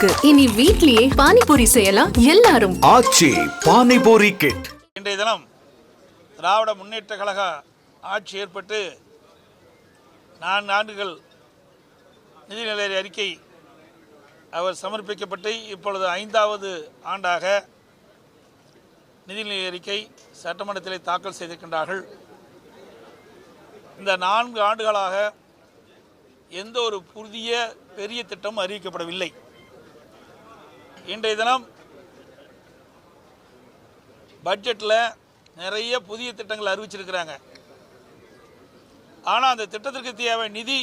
இருக்கு. இனி வீட்லயே பானிபூரி செய்யலாம் எல்லாரும். ஆச்சி பானிபூரி கிட். இன்றைய தினம் திராவிட முன்னேற்ற கழக ஆட்சி ஏற்பட்டு 4 ஆண்டுகள் நிதிநிலை அறிக்கை அவர் சமர்ப்பிக்கப்பட்டு இப்பொழுது 5வது ஆண்டாக நிதிநிலை அறிக்கை சட்டமன்றத்திலே தாக்கல் செய்திருக்கின்றார்கள். இந்த 4 ஆண்டுகளாக எந்த ஒரு புதிய பெரிய திட்டமும் அறிவிக்கப்படவில்லை. இன்றைய தினம் பட்ஜெட்டில் நிறைய புதிய திட்டங்கள் அறிவிச்சிருக்கிறாங்க. ஆனால் அந்த திட்டத்திற்கு தேவை நிதி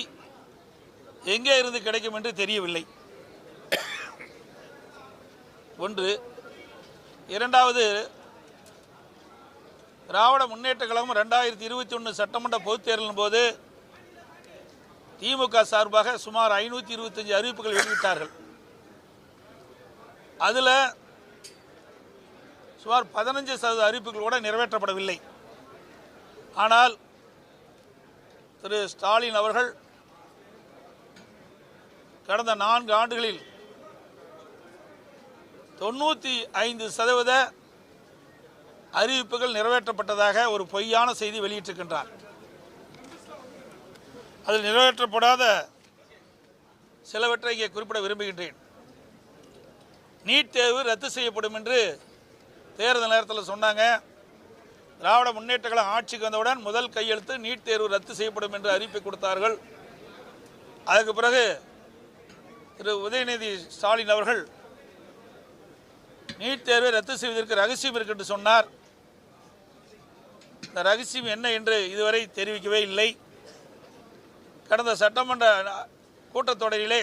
எங்கே இருந்து கிடைக்கும் என்று தெரியவில்லை. ஒன்று. இரண்டாவது, திராவிட முன்னேற்ற கழகம் 2021 சட்டமன்ற பொதுத் தேர்தலின் போது திமுக சார்பாக சுமார் 525 அறிவிப்புகள் வெளியிட்டார்கள். அதில் சுமார் 15% அறிவிப்புகள் கூட நிறைவேற்றப்படவில்லை. ஆனால் திரு ஸ்டாலின் அவர்கள் கடந்த 4 ஆண்டுகளில் 95% அறிவிப்புகள் நிறைவேற்றப்பட்டதாக ஒரு பொய்யான செய்தி வெளியிட்டிருக்கின்றார். அதில் நிறைவேற்றப்படாத சிலவற்றை இங்கே குறிப்பிட விரும்புகின்றேன். நீட் தேர்வு ரத்து செய்யப்படும் என்று தேர்தல் நேரத்தில் சொன்னாங்க. திராவிட முன்னேற்ற கழகம் ஆட்சிக்கு வந்தவுடன் முதல் கையெழுத்து நீட் தேர்வு ரத்து செய்யப்படும் என்று அறிவிப்பை கொடுத்தார்கள். அதுக்கு பிறகு திரு உதயநிதி ஸ்டாலின் அவர்கள் நீட் தேர்வை ரத்து செய்வதற்கு ரகசியம் இருக்கு என்று சொன்னார். இந்த ரகசியம் என்ன என்று இதுவரை தெரிவிக்கவே இல்லை. கடந்த சட்டமன்ற கூட்டத்தொடரிலே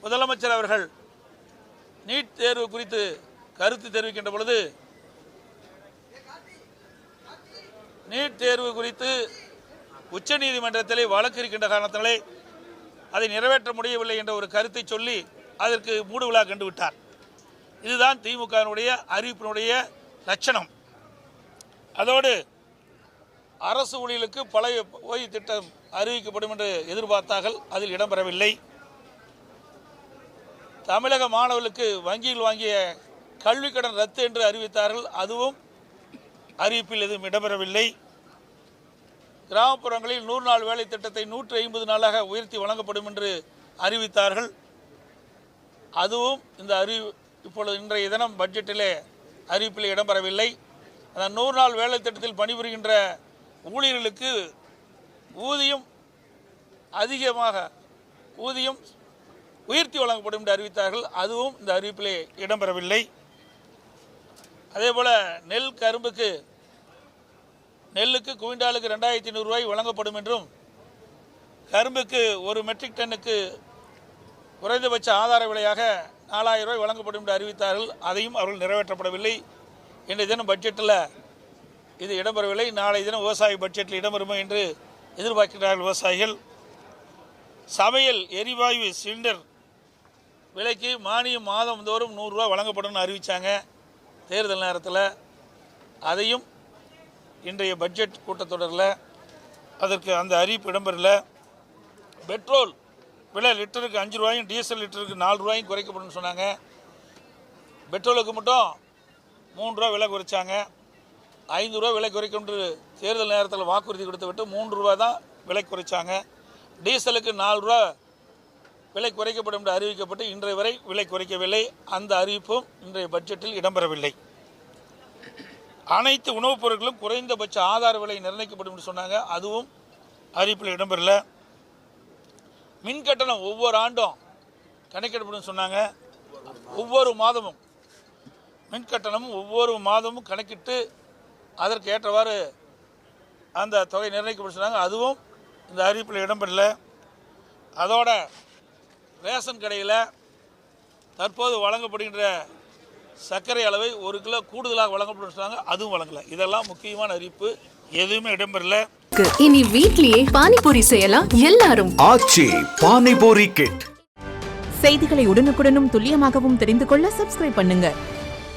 முதலமைச்சர் அவர்கள் நீட் தேர்வு குறித்து கருத்து தெரிவிக்கின்ற பொழுது நீட் தேர்வு குறித்து உச்சநீதிமன்றத்திலே வழக்கு இருக்கின்ற காரணத்தினாலே அதை நிறைவேற்ற முடியவில்லை என்ற ஒரு கருத்தை சொல்லி அதற்கு மூடு விழா கண்டுவிட்டார். இதுதான் திமுகவினுடைய அறிவிப்பினுடைய லட்சணம். அதோடு அரசு ஊழியர்களுக்கு பழைய ஓய்வு திட்டம் அறிவிக்கப்படும் என்று எதிர்பார்த்தார்கள். அதில் இடம்பெறவில்லை. தமிழக மாணவர்களுக்கு வங்கியில் வாங்கிய கல்வி கடன் ரத்து என்று அறிவித்தார்கள். அதுவும் அறிவிப்பில் எதுவும் இடம்பெறவில்லை. கிராமப்புறங்களில் 100 நாள் வேலை திட்டத்தை 150 நாளாக உயர்த்தி வழங்கப்படும் என்று அறிவித்தார்கள். அதுவும் இந்த இப்பொழுது இன்றைய தினம் பட்ஜெட்டிலே அறிவிப்பில் இடம்பெறவில்லை. அந்த 100 நாள் வேலை திட்டத்தில் பணிபுரிகின்ற ஊழியர்களுக்கு ஊதியம் உயர்த்தி வழங்கப்படும் என்று அறிவித்தார்கள். அதுவும் இந்த அறிவிப்பிலே இடம்பெறவில்லை. அதேபோல் நெல்லுக்கு குவிண்டாலுக்கு 2500 ரூபாய் வழங்கப்படும் என்றும் கரும்புக்கு ஒரு மெட்ரிக் டன்னுக்கு குறைந்தபட்ச ஆதார விலையாக 4000 ரூபாய் வழங்கப்படும் என்று அறிவித்தார்கள். அதையும் அவர்கள் நிறைவேற்றப்படவில்லை. இன்றைய தினம் பட்ஜெட்டில் இது இடம்பெறவில்லை. நாளை தினம் விவசாய பட்ஜெட்டில் இடம்பெறுமோ என்று எதிர்பார்க்கிறார்கள் விவசாயிகள். சமையல் எரிவாயு சிலிண்டர் விலைக்கு மானியம் மாதந்தோறும் 100 ரூபா வழங்கப்படும் அறிவித்தாங்க தேர்தல் நேரத்தில். அதையும் இன்றைய பட்ஜெட் கூட்டத்தொடரில் அதற்கு அந்த அறிவிப்பு இடம்பெறல. பெட்ரோல் விலை லிட்டருக்கு 5 ரூபாயும் டீசல் லிட்டருக்கு 4 ரூபாயும் குறைக்கப்படும் சொன்னாங்க. பெட்ரோலுக்கு மட்டும் 3 ரூபா விலை குறைச்சாங்க. 5 ரூபா விலை குறைக்கும் என்று தேர்தல் நேரத்தில் வாக்குறுதி கொடுத்து விட்டு 3 ரூபா தான் விலை குறைச்சாங்க. டீசலுக்கு 4 ரூபா விலை குறைக்கப்படும் என்று அறிவிக்கப்பட்டு இன்றைய வரை விலை குறைக்கவில்லை. அந்த அறிவிப்பும் இன்றைய பட்ஜெட்டில் இடம்பெறவில்லை. அனைத்து உணவுப் பொருட்களும் குறைந்தபட்ச ஆதார விலை நிர்ணயிக்கப்படும் என்று சொன்னாங்க. அதுவும் அறிவிப்பில் இடம்பெறல. மின் கட்டணம் ஒவ்வொரு ஆண்டும் கணக்கிடப்படும் சொன்னாங்க. ஒவ்வொரு மாதமும் மின் கட்டணமும் ஒவ்வொரு மாதமும் கணக்கிட்டு அதற்கு ஏற்றவாறு அந்த தொகை நிர்ணயிக்கப்படும் சொன்னாங்க. அதுவும் இந்த அறிவிப்பில் இடம்பெறல. அதோட ரேஷன் கடையில் தற்போது வழங்கப்படுகின்ற சர்க்கரை அளவை 1 கிலோ கூடுதலாக வழங்கப்படும் சொன்னாங்க. அதுவும் வழங்கல. இதெல்லாம் முக்கியமான அறிவிப்பு. எதுவுமே இடம்பெறல. இனி வீட்லயே பானிபூரி செய்யலாம் எல்லாரும். ஆச்சி பானிபூரி கிட். செய்திகளை உடனுக்குடனும் துல்லியமாகவும் தெரிந்து கொள்ள சப்ஸ்கிரைப் பண்ணுங்க.